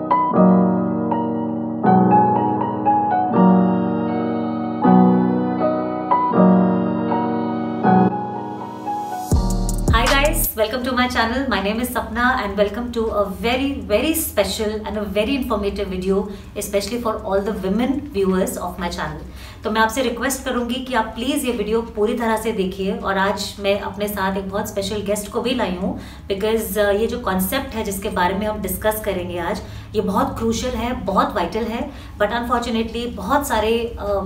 Welcome to my channel. My name is Sapna and welcome to a very special and a very informative video, especially for all the women viewers of my channel. तो मैं आपसे request करूंगी कि आप please ये video पूरी तरह से देखिए। और आज मैं अपने साथ एक बहुत स्पेशल गेस्ट को भी लाई हूँ बिकॉज ये जो कॉन्सेप्ट है जिसके बारे में हम डिस्कस करेंगे आज, ये बहुत क्रूशल है, बहुत वाइटल है। बट अनफॉर्चुनेटली बहुत सारे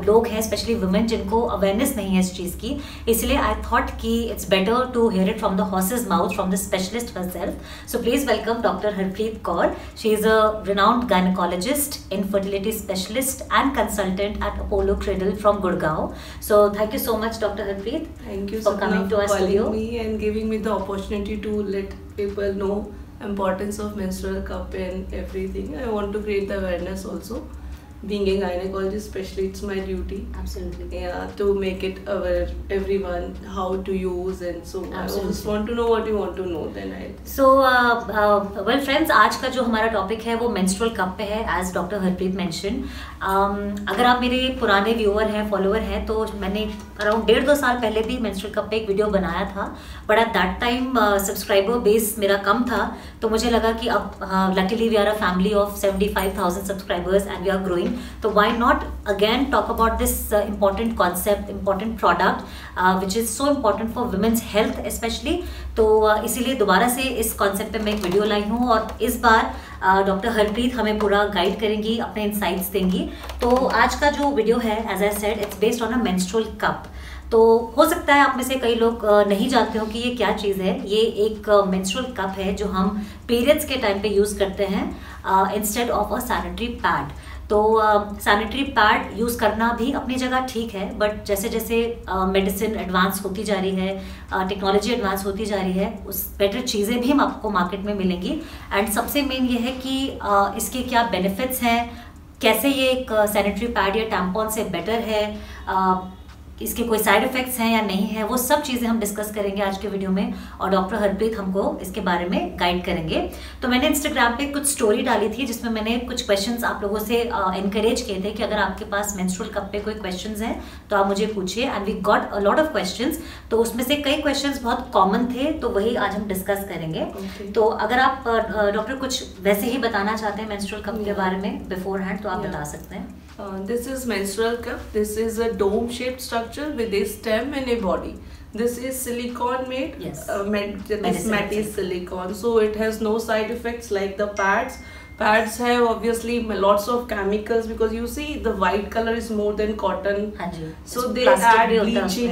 लोग हैं, स्पेशली वुमेन, जिनको अवेयरनेस नहीं है इस चीज़ की। इसलिए आई थॉट कि it's better to hear it from the horse's mouth from the specialist herself. So please welcome doctor Harpreet Kaur. She is a renowned gynecologist, infertility specialist and consultant at Apollo Cradle from Gurgaon. So thank you so much, Dr. Harpreet. Thank you for coming to our studio. Me and giving me the opportunity to let people know importance of menstrual cup and everything. I want to create the awareness also. Being a gynecologist, especially, it's my duty. Absolutely. Yeah, to make it aware everyone how to use, and so Absolutely. I just want to know what you want to know. Then I. So well friends, आज का जो हमारा topic है वो menstrual cup पे है, as Dr. Harpreet mentioned. अगर आप मेरे पुराने व्यूअर हैं, फॉलोअर हैं, तो मैंने अराउंड 1.5-2 साल पहले भी menstrual cup पे एक वीडियो बनाया था। But at that time subscriber base मेरा कम था, तो मुझे लगा कि अब luckily we are a family of 75,000 subscribers and we are growing. तो why not again talk about this important concept, important product which is so important for women's health especially। तो इसीलिए दोबारा से इस कॉन्सेप्ट पे मैं एक वीडियो लाई हूँ और इस बार डॉक्टर हरप्रीत हमें पूरा गाइड करेंगी, अपने इंसाइट्स देंगी। तो आज का जो वीडियो है, as I said, it's based on a menstrual cup. तो हो सकता है आप में से कई लोग नहीं जानते हो कि ये क्या चीज़ है। ये एक मेंस्ट्रुअल कप है जो हम पीरियड्स के टाइम पे यूज़ करते हैं instead of a sanitary pad. तो सैनिटरी पैड यूज़ करना भी अपनी जगह ठीक है, बट जैसे जैसे मेडिसिन एडवांस होती जा रही है, टेक्नोलॉजी एडवांस होती जा रही है, उस बेटर चीज़ें भी हम आपको मार्केट में मिलेंगी। एंड सबसे मेन ये है कि इसके क्या बेनिफिट्स हैं, कैसे ये एक सैनिटरी पैड या टैम्पॉन से बेटर है, इसके कोई साइड इफेक्ट्स हैं या नहीं है, वो सब चीज़ें हम डिस्कस करेंगे आज के वीडियो में। और डॉक्टर हरप्रीत हमको इसके बारे में गाइड करेंगे। तो मैंने इंस्टाग्राम पे कुछ स्टोरी डाली थी जिसमें मैंने कुछ क्वेश्चंस आप लोगों से एनकरेज किए थे कि अगर आपके पास मेंस्ट्रुअल कप पे कोई क्वेश्चंस हैं तो आप मुझे पूछिए। And we got a lot of questions. तो उसमें से कई क्वेश्चंस बहुत कॉमन थे, तो वही आज हम डिस्कस करेंगे। तो अगर आप डॉक्टर कुछ वैसे ही बताना चाहते हैं मेंस्ट्रुअल कप के बारे में बिफोर हैंड, तो आप बता सकते हैं। This is menstrual cup. This is a dome-shaped structure with a stem and a body. This is silicone made. Yes. This mat is silicone, so it has no side effects like the pads. Pads have obviously lots of chemicals because you see the white color is more than cotton. So they add bleaching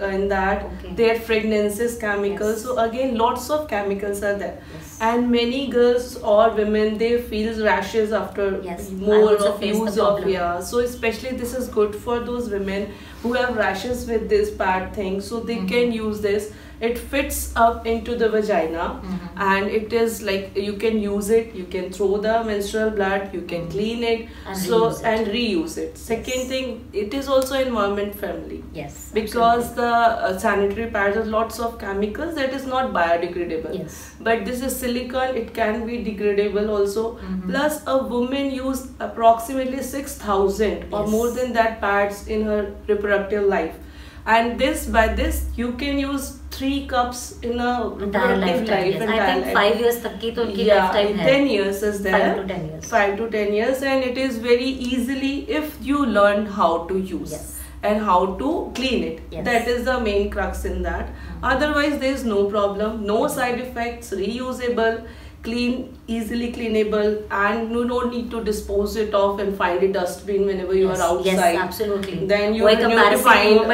in that. Okay. They add fragrances, chemicals. Yes. So again, lots of chemicals are there. Yes. And many girls or women, they feel rashes after Yes. more of face use the of So especially this is good for those women who have rashes with this pad thing. So they can use this. It fits up into the vagina, and it is like you can use it. You can throw the menstrual blood. You can clean it, and reuse it. Second thing, it is also environment friendly. Yes. Because the sanitary pads have lots of chemicals that is not biodegradable. Yes. But this is silicone. It can be degradable also. Plus, a woman use approximately 6,000 or more than that pads in her reproductive life. And by this you can use 3 cups in a entire lifetime. Yes. I think 5 years तक की तो उनकी lifetime है। 10 years is there. 5 to 10 years. 5 to 10 years, and it is very easily if you learn how to use. Yes. And how to clean it. Yes. That is the main crux in that. Otherwise there is no problem, no side effects, reusable, clean, easily cleanable, and you don't need to dispose it off and find a dustbin whenever you are outside. Yes, absolutely. Then you need to find a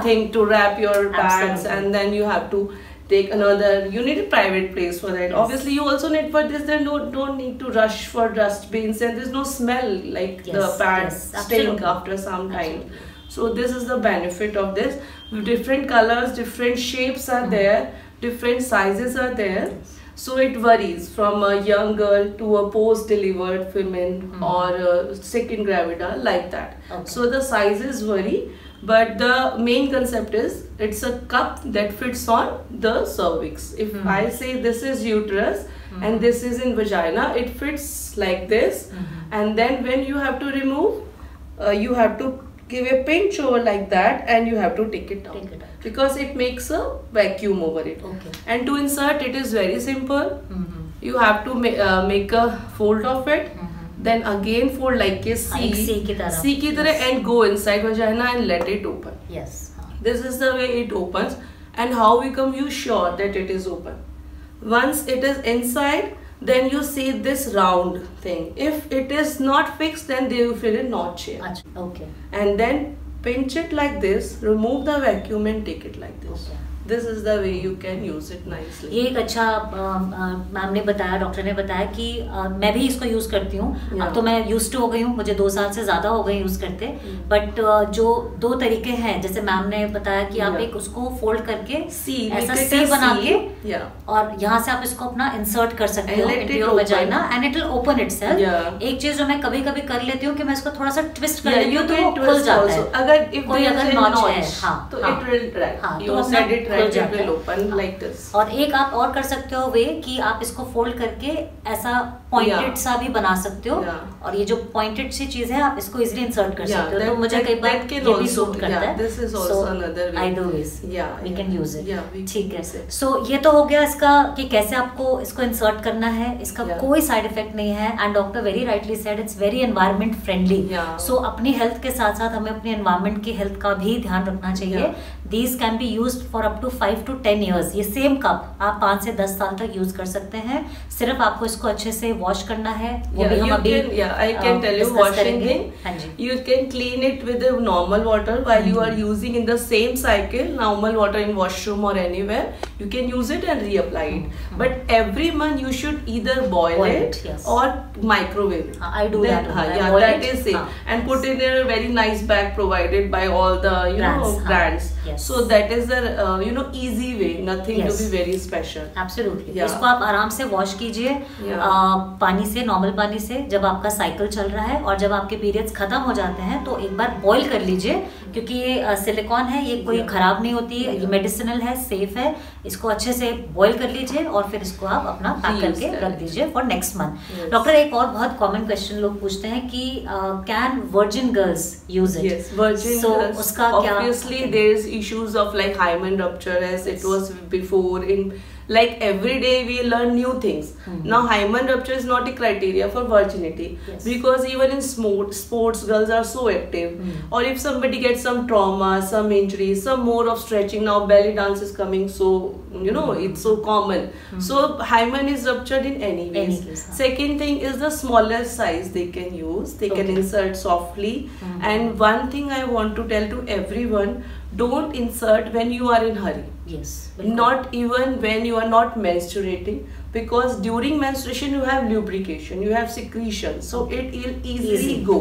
thing to wrap your pads, and then you have to take another. You need a private place for that. Yes. Obviously, you also need for this. Then don't need to rush for dustbins, and there's no smell like the pads stink after some time. So this is the benefit of this. Different colors, different shapes are there, different sizes are there. So it varies from a young girl to a post-delivered woman or second gravida, like that. Okay. So the sizes vary, but the main concept is it's a cup that fits on the cervix. If I say this is uterus, and this is in vagina. It fits like this, and then when you have to remove, you have to give a pinch over like that, and you have to take it down, because it makes a vacuum over it. And to insert it is very simple. You have to make a fold of it, then again fold like a C की तरह, and go inside vagina and let it open. This is the way it opens. And how become you sure that it is open? Once it is inside, then you see this round thing. If it is not fixed, then they will feel a notch here. And then pinch it like this, remove the vacuum and take it like this. This is the way you can use it nicely. ये एक अच्छा ma'am ने बताया, doctor ने बताया कि मैं भी इसको यूज करती हूँ. अब तो मैं यूज टू हो गई हूँ, मुझे 2 साल से ज्यादा हो गए यूज करते. बट जो 2 तरीके हैं, जैसे मैम ने बताया कि आप एक उसको फोल्ड करके ऐसा सी बना के, और यहाँ से आप इसको अपना इंसर्ट कर सकते हो into your vagina, and it will open itself. एक चीज जो मैं कभी कभी कर लेती हूँ कि मैं इसको थोड़ा सा ट्विस्ट कर लेती हूँ तो वो खुल जाता है. अगर नॉच है, हाँ, तो इट विल, हाँ, तो अपना like this. और एक आप और कर सकते हो वे कि आप इसको फोल्ड करके ऐसा पॉइंटेड सा भी बना सकते हो. और ये जो पॉइंटेड सी चीज है, आप इसको इजीली इंसर्ट कर सकते हो. तो मुझे कई बार ये भी सूट करता है. This is also another way. Either ways, we can use it. ठीक है. So ये तो हो गया इसका कि कैसे आपको इसको इंसर्ट करना है. इसका कोई साइड इफेक्ट नहीं है, and doctor very rightly said it's very environment friendly. So अपनी हेल्थ के साथ साथ हमें अपने एनवायरमेंट की हेल्थ का भी ध्यान रखना चाहिए. These can be used for up to 5 to 10 years. ये सेम कप आप 5 से 10 साल तक यूज कर सकते हैं. सिर्फ आपको इसको अच्छे से वॉश करना है. वो भी हम अभी I can tell you washing thing. You can clean it with the normal water while you are using in the same cycle. Normal water in washroom or anywhere. You can use it and reapply it. But every month you should either boil it or microwave it. I do that. That is safe. And put it in a very nice bag provided by all the brands. So that is the easy way. Nothing to be very special. Absolutely. इसको आप आराम से wash कीजिए पानी से, normal पानी से, जब आपका साइकिल चल रहा है. और जब आपके पीरियड्स खत्म हो जाते हैं तो एक बार बॉईल कर लीजिए, क्योंकि ये सिलिकॉन है, ये कोई खराब नहीं होती है, ये मेडिसिनल है, सेफ है. इसको अच्छे से बॉईल कर लीजिए और फिर इसको आप अपना पैक करके रख दीजिए फॉर नेक्स्ट मंथ. डॉक्टर, एक और बहुत कॉमन क्वेश्चन लोग पूछते हैं कि can virgin girls use it? Yes, virgin girls. उसका क्या? Obviously there is issues of like hymen rupture as it was before. In like every day we learn new things. Now hymen rupture is not a criteria for virginity, because even in sports girls are so active. Or if somebody gets some trauma, some injury, some more of stretching, now belly dance is coming, so it's so common. So hymen is ruptured in any ways. Second thing is the smaller size they can use. They can insert softly. And one thing I want to tell to everyone, don't insert when you are in hurry. Not even when you are not menstruating, because during menstruation you have lubrication, you have secretion, so it will easily go.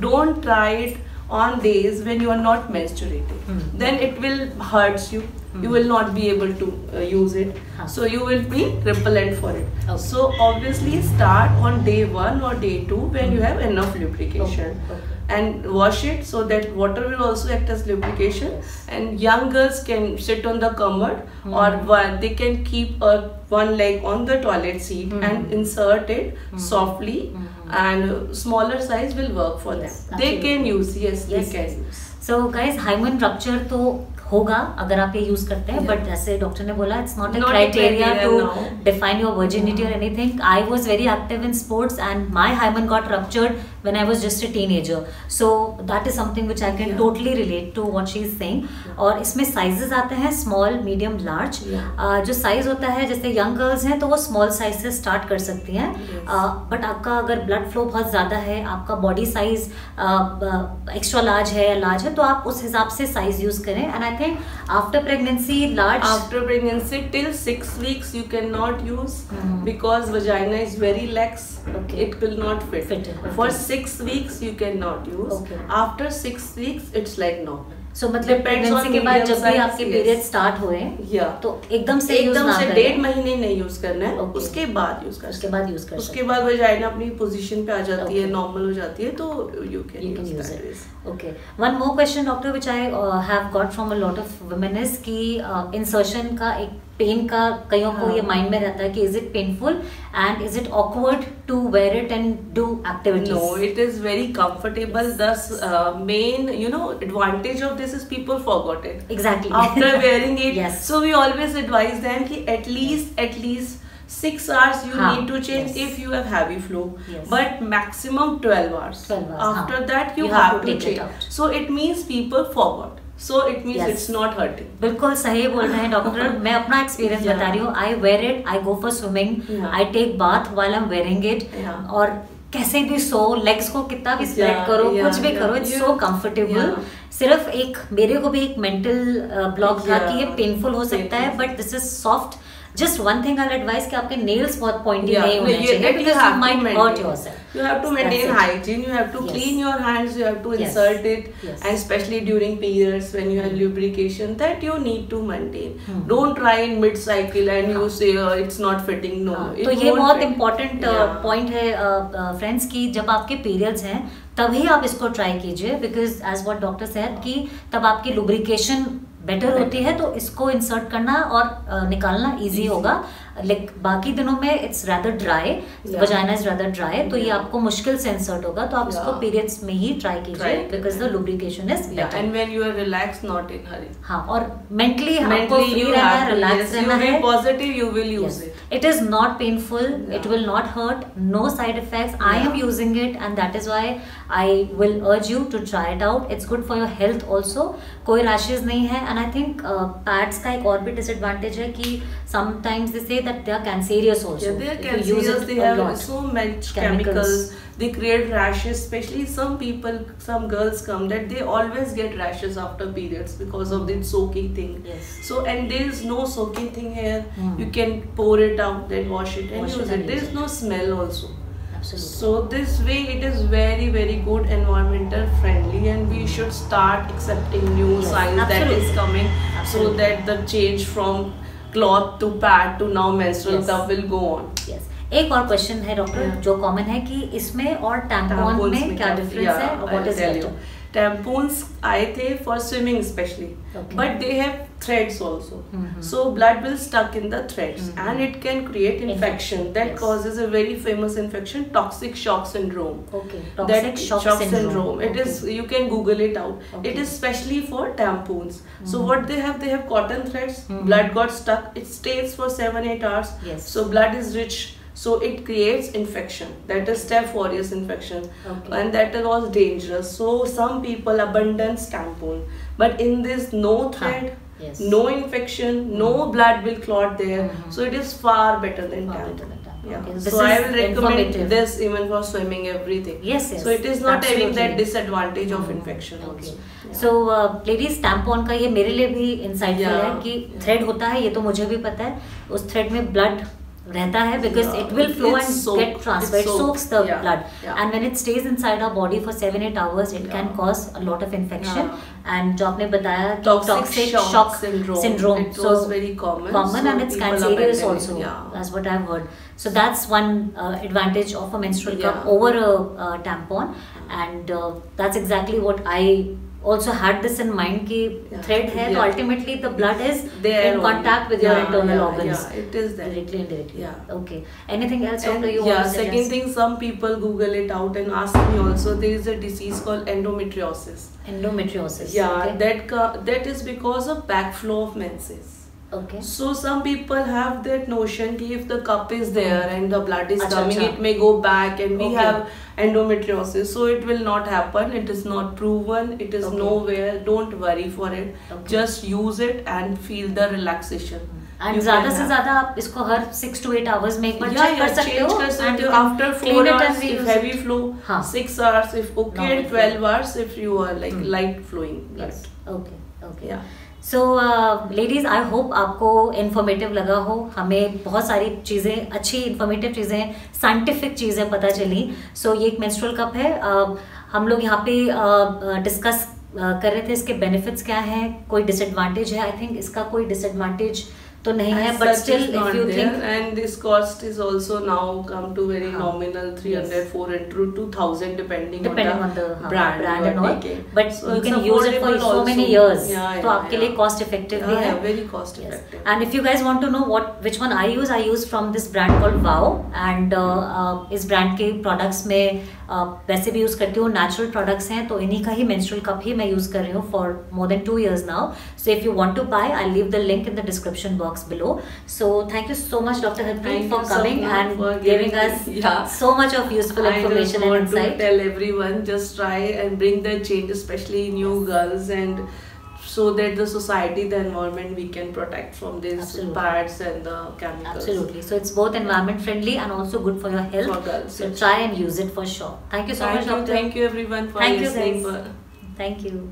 Don't try it on days when you are not menstruating. Then it will hurts you. You will not be able to use it. So you will be repellent for it. So obviously start on day 1 or day 2 when you have enough lubrication. And wash it so that water will also act as lubrication. And young girls can sit on the commode, or they can keep one leg on the toilet seat and insert it softly, and smaller size will work for them. They can use. They can use. So guys, hymen rupture तो होगा अगर आप ये use करते हैं, but जैसे doctor ने बोला, it's not a criteria to define your virginity और anything. I was very active in sports and my hymen got ruptured when I was just a teenager. So that is something which I can totally relate to what she is saying. और इसमें sizes आते हैं small, medium, large. जो size होता है, जैसे young girls हैं तो वो small size से start कर सकती हैं. But आपका अगर blood flow बहुत ज़्यादा है, आपका body size extra large है या large है, तो आप उस हिसाब से size use करें. And I think after pregnancy, large. After pregnancy till 6 weeks you cannot use, because vagina is very lax. It will not fit. For 6 weeks you cannot use. After 6 weeks it's like normal. So मतलब pregnancy के बाद जब भी आपके period start हुए तो एकदम से 1.5 महीने नहीं यूज करना है. उसके बाद यूज कर उसके बाद वजाइना अपनी पोजीशन पे आ जाती है, नॉर्मल हो जाती है, तो you can use it. Okay. One more question, doctor, which I have got from a lot of women is कि इंसर्शन का एक पेन का कईयों को ये माइंड में रहता है कि is it painful and is it awkward to wear it and do activities? No, it is very comfortable. Thus, main advantage of this is people forgot it. Exactly. After wearing it. Yes. So we always advise them ki at least 6 hours you need to change if you have heavy flow. Yes. But maximum 12 hours. 12 hours. After that you have have to take it change. out. So it means people forgot. So it means Yes. it's not hurting. बिल्कुल सही बोल रहे हैं doctor. मैं अपना experience Yeah. बता रही हूँ। I wear it, I go for swimming, Yeah. I take bath while I am wearing it, Yeah. और कैसे भी सो, लेग्स को कितना भी स्प्रेड Yeah, करो, yeah, कुछ भी yeah. करो, it's You- so comfortable. Yeah. सिर्फ एक मेरे को भी एक मेंटल ब्लॉक था Yeah. कि ये पेनफुल हो सकता है, but this is soft. Just one thing I advise कि आपके नेल्स बहुत पॉइंटी नहीं होने चाहिए, because you might hurt yourself. You have to maintain That's it. hygiene. You have to Yes. clean your hands. You have to Yes. insert it, Yes. and especially during periods when you have lubrication, that you need to maintain. Hmm. Don't try in mid-cycle and you say it's not fitting. No, हाँ, it तो ये won't बहुत fit. Important Yeah. Point है friends की जब आपके periods हैं तभी आप इसको ट्राई कीजिए, because as what doctor said कि तब आपकी लुब्रिकेशन बेटर होती है, तो इसको इंसर्ट करना और निकालना इजी होगा। लाइक बाकी दिनों में it's rather dry, vagina is rather dry, तो ये आपको मुश्किल से इंसर्ट होगा, तो आप इसको पीरियड्स में ही ट्राई कीजिए, because the lubrication is better. And when you are relaxed, not in hurry. हाँ, और मेंटली आपको फ्री you रहना have है, to, रिलैक्स yes, रहना you है। be positive, you will use it. It is not painful. Yeah. It will not hurt. No side effects. I am Yeah. using it, and that is why I will urge you to try it out. It's good for your health also. कोई rashes नहीं है, and I think pads का एक और भी disadvantage है कि sometimes they say that they are cancerous also. Yeah, they are If you use cancerous. it They a have lot. so much chemicals. They create rashes. Especially some people, some girls come that they always get rashes after periods because of this soaking thing. Yes. So and there is no soaking thing here. Hmm. You can pour it out, then wash it and Wash use it and it. There use is it. no smell also. Absolutely. So this way it is very good, environmental friendly, and we should start accepting new Yes, science that absolutely. is coming, Absolutely. so that the change from cloth to pad to now menstrual Yes. cup will go on. Yes. एक और question है doctor Yeah. जो common है कि इसमें और tampon में क्या डिफरेंस है, व्हाट इज बेटर? Tampons आए थे for swimming especially, Okay. but they have threads also. Mhm. So blood will stuck in the threads, Mhm. and it can create infection. That Yes. causes a very famous infection, toxic shock syndrome. Okay. That Toxic shock syndrome. It is, you can Google it out. Okay. It is specially for tampons. So Mhm. what they have cotton threads. Mhm. Blood got stuck. It stays for 7-8 hours. Yes. So blood is rich. So it creates infection. That is Staph aureus infection. Okay. And that was dangerous. So some people abandon tampon. But in this, no thread, Yes. no infection, no blood will clot there. Mhm. So it is far better than Far tampon. better than tampon. Yeah. Okay. This So I is will recommend informative. this even for swimming, everything. Yes, yes. So it is not having that Absolutely. disadvantage of Mhm. infection Okay. also. Yeah. So ladies, tampon का ये मेरे लिए भी insightful Yeah. है कि thread होता है, ये तो मुझे भी पता है, उस thread में blood रहता है because Yeah. it will flow It's and soaked. get transferred. It's It soaks soaked. the Yeah. blood, Yeah. and when it stays inside our body for 7-8 hours, it can Yeah. cause a lot of infection. Yeah. And जो आपने बताया कि Toxic shock syndrome. It so was very common. common So and it's people cancerous abandon it. also. Yeah. That's what I've heard. So that's one advantage of a menstrual cup Yeah. over a tampon, and that's exactly what I also had this in mind कि Yeah. thread है, तो Yeah. ultimately the blood is There in only. contact with your Yeah, internal yeah, organs. Yeah, it is there. Directly and indirectly. Yeah. Okay. Anything else, And doctor, you yeah, want to second suggest? thing, some people Google it out and ask me also. There is a disease called endometriosis. Endometriosis. Yeah, Okay. that is because of backflow of menses. Okay. So some people have that notion that if the cup is there and the blood is Acha, coming, acha. it may go back, and we Okay. have endometriosis. So it will not happen. It is not proven. It is Okay. nowhere. Don't worry for it. Okay. Just use it and feel the relaxation. And You ज्यादा can से have- ज्यादा आप इसको हर 6 to 8 hours में एक बार Yeah, check कर yeah, सकते change हो कर सकते and हो. you can After 4 clean it hours and if reuse heavy it. flow, हाँ. 6 hours if okay, Normal and 12 hours if you are like Hmm. light flowing blood. Yes. Okay. Okay. Yeah. So ladies, I hope आपको informative लगा हो. हमें बहुत सारी चीज़ें, अच्छी informative चीज़ें, साइंटिफिक चीज़ें पता चली. सो ये एक मेंस्ट्रुअल कप है. हम लोग यहाँ पे डिस्कस कर रहे थे इसके बेनिफिट्स क्या हैं, कोई डिसएडवांटेज है. आई थिंक इसका कोई डिसएडवांटेज तो नहीं है, but still if you think, and this cost is also now come to very nominal 300, 400 to 2000 depending on the brand and all, but so you can use it for so many years. तो आपके लिए cost effective भी है, very cost effective. And if you guys want to know which one I use from this brand called Wow, and इस brand के products में वैसे भी यूज करती हूँ, नेचुरल प्रोडक्ट्स हैं, तो इन्हीं का ही मेंस्ट्रुअल कप ही मैं यूज कर रही हूँ for more than 2 years now. So if you want to buy, I leave the link in the description box below. So thank you so much doctor Harpreet for coming and giving us so much of useful information and insight. I just want to tell everyone, just try and bring the change, especially new girls, and so that the society, the environment, we can protect from these pads and the chemicals. Absolutely. So it's both environment friendly and also good for your health. For girls, so try and use it for sure. Thank you so much, doctor. Thank you everyone for listening. Thank you.